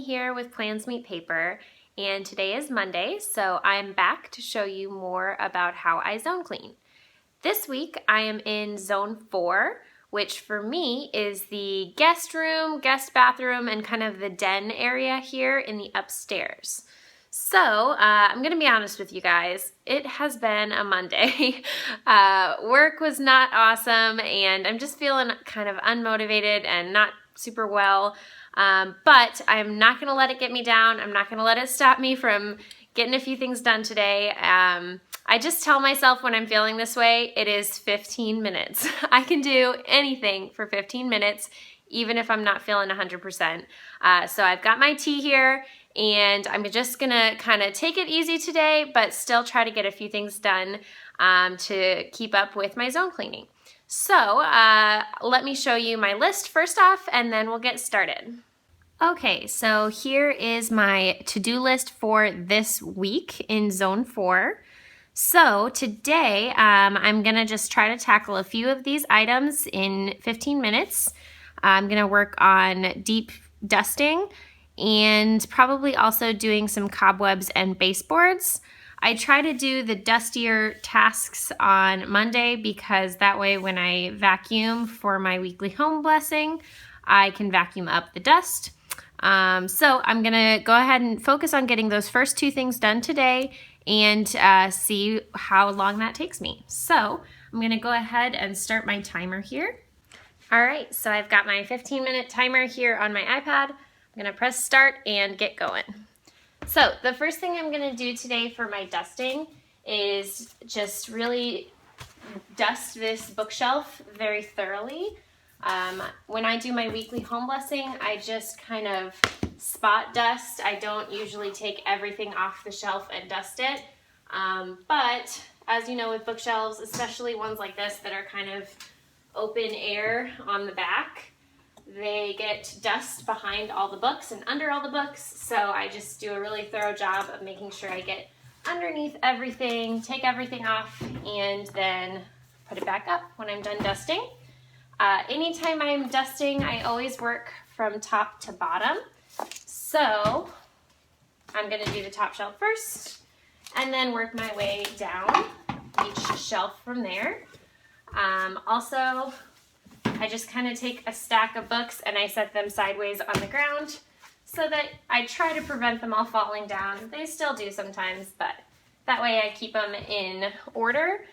here with Plans Meet Paper, and today is Monday, so I'm back to show you more about how I zone clean. This week I am in Zone 4, which for me is the guest room, guest bathroom, and kind of the den area here in the upstairs. So I'm gonna be honest with you guys, it has been a Monday. Work was not awesome, and I'm just feeling kind of unmotivated and not super well. But I'm not gonna let it get me down. I'm not gonna let it stop me from getting a few things done today. I just tell myself when I'm feeling this way, it is 15 minutes. I can do anything for 15 minutes, even if I'm not feeling 100%. So I've got my tea here, and I'm just gonna kind of take it easy today, but still try to get a few things done to keep up with my zone cleaning. So let me show you my list first off, and then we'll get started. Okay, so here is my to-do list for this week in Zone 4. So today I'm gonna just try to tackle a few of these items in 15 minutes. I'm gonna work on deep dusting and probably also doing some cobwebs and baseboards. I try to do the dustier tasks on Monday because that way when I vacuum for my weekly home blessing, I can vacuum up the dust. So I'm gonna go ahead and focus on getting those first two things done today and see how long that takes me. So I'm gonna go ahead and start my timer here. All right, so I've got my 15-minute timer here on my iPad. I'm gonna press start and get going. So the first thing I'm gonna do today for my dusting is just really dust this bookshelf very thoroughly. When I do my weekly home blessing, I just kind of spot dust. I don't usually take everything off the shelf and dust it. But as you know, with bookshelves, especially ones like this that are kind of open air on the back, they get dust behind all the books and under all the books, so I just do a really thorough job of making sure I get underneath everything, take everything off, and then put it back up when I'm done dusting. Anytime I'm dusting, I always work from top to bottom, so I'm going to do the top shelf first, and then work my way down each shelf from there. Also, I just kind of take a stack of books and I set them sideways on the ground so that I try to prevent them all falling down. They still do sometimes, but that way I keep them in order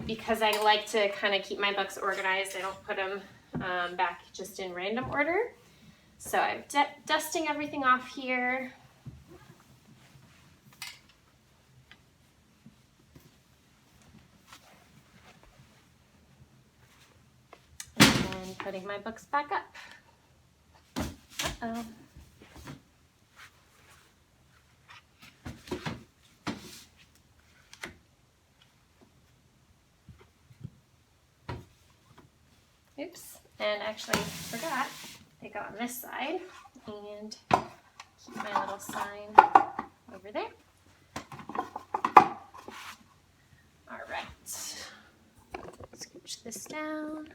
because I like to kind of keep my books organized. I don't put them back just in random order. So I'm dusting everything off here. And putting my books back up. Uh-oh. Oops, and actually forgot they go on this side, and keep my little sign over there. All right, scooch this down.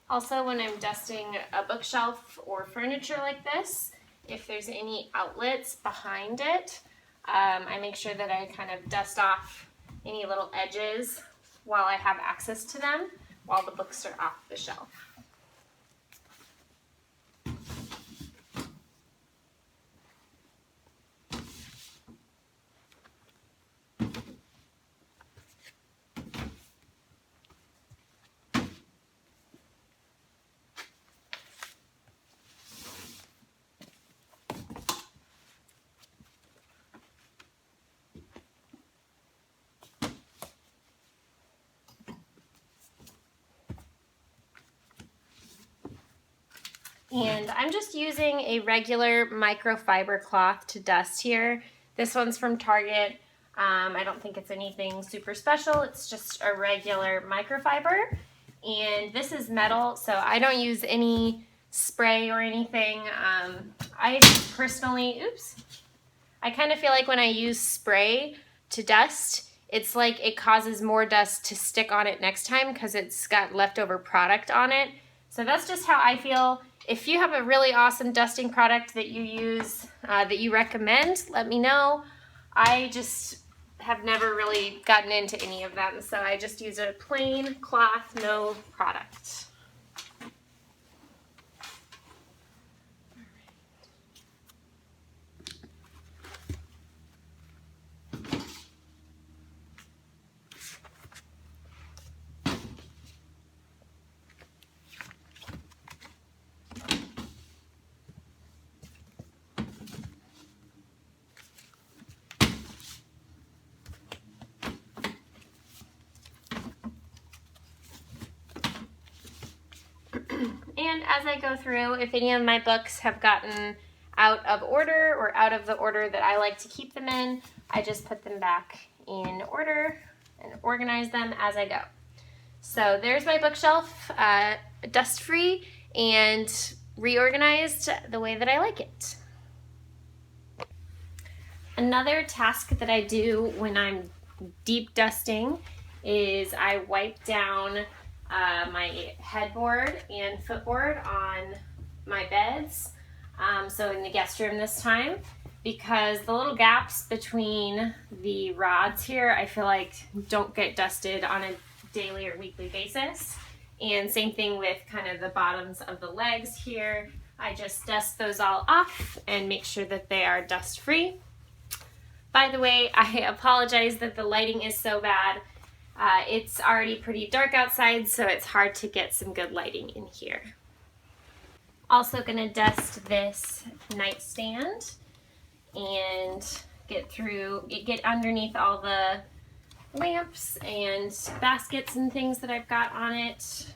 Also, when I'm dusting a bookshelf or furniture like this, if there's any outlets behind it, I make sure that I kind of dust off any little edges while I have access to them while the books are off the shelf. And I'm just using a regular microfiber cloth to dust here. This one's from Target. I don't think it's anything super special. It's just a regular microfiber. And this is metal, so I don't use any spray or anything. I personally, I kind of feel like when I use spray to dust, it's like it causes more dust to stick on it next time because it's got leftover product on it. So that's just how I feel. If you have a really awesome dusting product that you use, that you recommend, let me know. I just have never really gotten into any of them, so I just use a plain cloth, no product. And as I go through, if any of my books have gotten out of order or out of the order that I like to keep them in, I just put them back in order and organize them as I go. So there's my bookshelf, dust-free and reorganized the way that I like it. Another task that I do when I'm deep dusting is I wipe down my headboard and footboard on my beds, so in the guest room this time, because the little gaps between the rods here I feel like don't get dusted on a daily or weekly basis. And same thing with kind of the bottoms of the legs here. I just dust those all off and make sure that they are dust free. By the way, I apologize that the lighting is so bad. It's already pretty dark outside, so it's hard to get some good lighting in here. Also gonna dust this nightstand and get underneath all the lamps and baskets and things that I've got on it.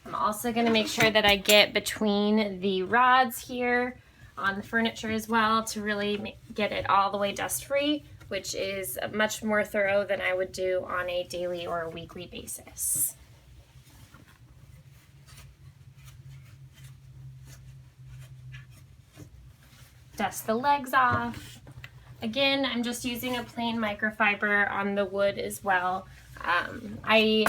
I'm also gonna make sure that I get between the rods here on the furniture as well to really get it all the way dust free, which is much more thorough than I would do on a daily or a weekly basis. Dust the legs off. Again, I'm just using a plain microfiber on the wood as well. I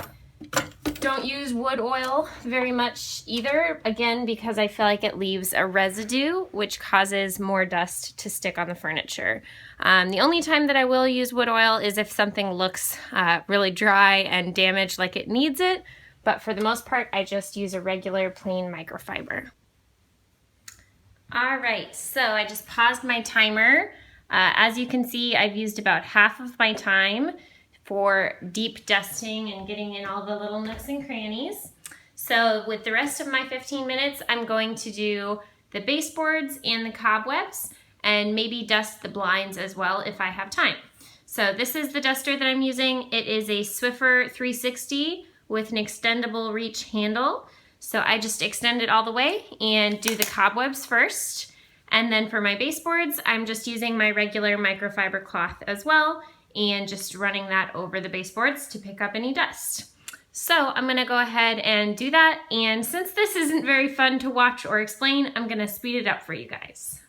don't use wood oil very much either, again, because I feel like it leaves a residue which causes more dust to stick on the furniture. The only time that I will use wood oil is if something looks really dry and damaged like it needs it, but for the most part I just use a regular plain microfiber. Alright, so I just paused my timer. As you can see, I've used about half of my time for deep dusting and getting in all the little nooks and crannies. So with the rest of my 15 minutes, I'm going to do the baseboards and the cobwebs and maybe dust the blinds as well if I have time. So this is the duster that I'm using. It is a Swiffer 360 with an extendable reach handle. So I just extend it all the way and do the cobwebs first. And then for my baseboards, I'm just using my regular microfiber cloth as well and just running that over the baseboards to pick up any dust. So I'm gonna go ahead and do that. And since this isn't very fun to watch or explain, I'm gonna speed it up for you guys.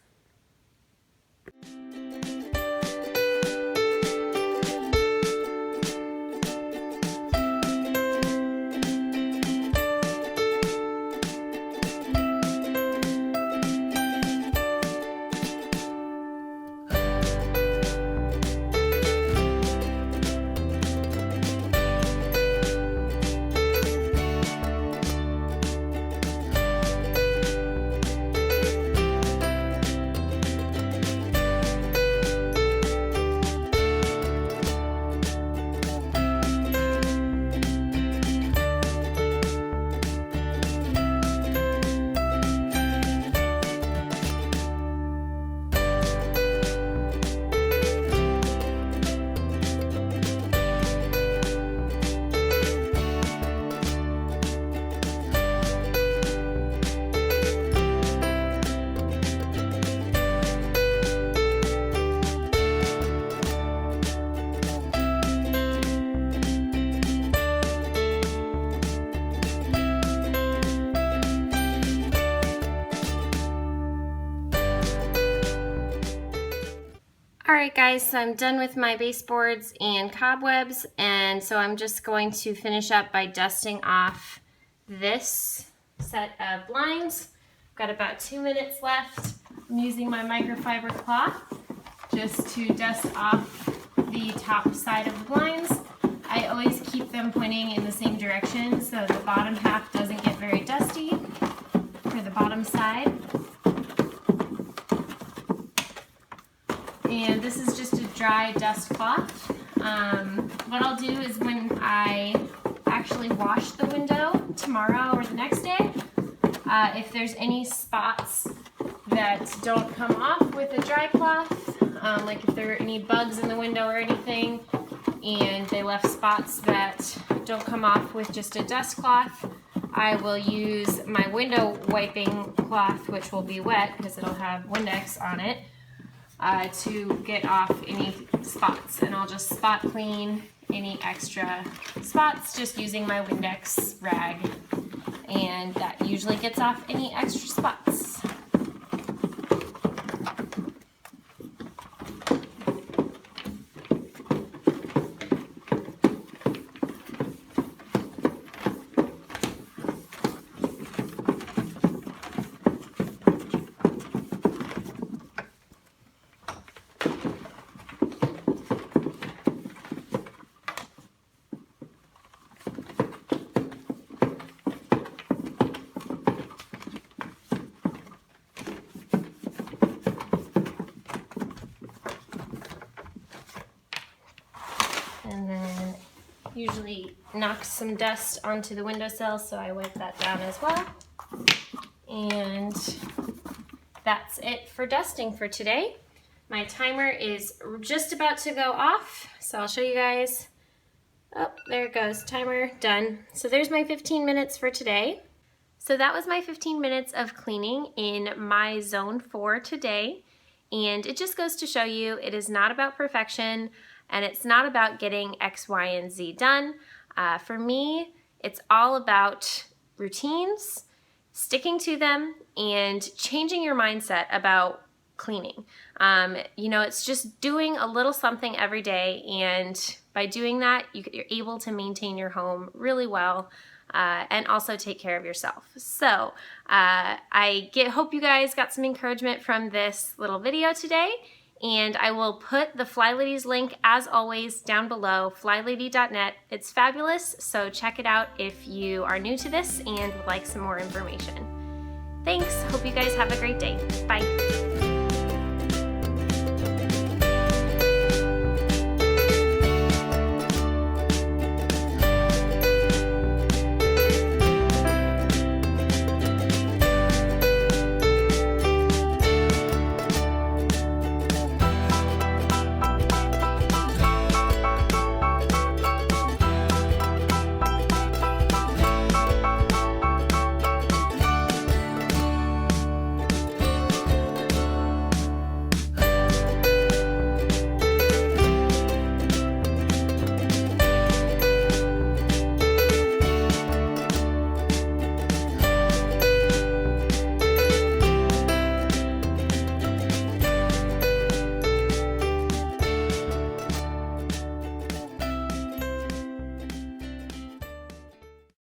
Alright guys, so I'm done with my baseboards and cobwebs, and so I'm just going to finish up by dusting off this set of blinds. I've got about 2 minutes left. I'm using my microfiber cloth just to dust off the top side of the blinds. I always keep them pointing in the same direction so the bottom half doesn't get very dusty for the bottom side. And this is just a dry dust cloth. What I'll do is when I actually wash the window tomorrow or the next day, if there's any spots that don't come off with a dry cloth, like if there are any bugs in the window or anything, and they left spots that don't come off with just a dust cloth, I will use my window wiping cloth, which will be wet because it'll have Windex on it, to get off any spots, and I'll just spot clean any extra spots just using my Windex rag, and that usually gets off any extra spots. And then usually knocks some dust onto the windowsill, so I wipe that down as well. And that's it for dusting for today. My timer is just about to go off, so I'll show you guys. Oh, there it goes, timer done. So there's my 15 minutes for today. So that was my 15 minutes of cleaning in my zone 4 today. And it just goes to show you it is not about perfection, and it's not about getting X, Y, and Z done. For me, it's all about routines, sticking to them, and changing your mindset about cleaning. You know, it's just doing a little something every day, and by doing that, you're able to maintain your home really well, and also take care of yourself. So I hope you guys got some encouragement from this little video today. And I will put the Fly Ladies link, as always, down below, flylady.net. It's fabulous, so check it out if you are new to this and would like some more information. Thanks. Hope you guys have a great day. Bye.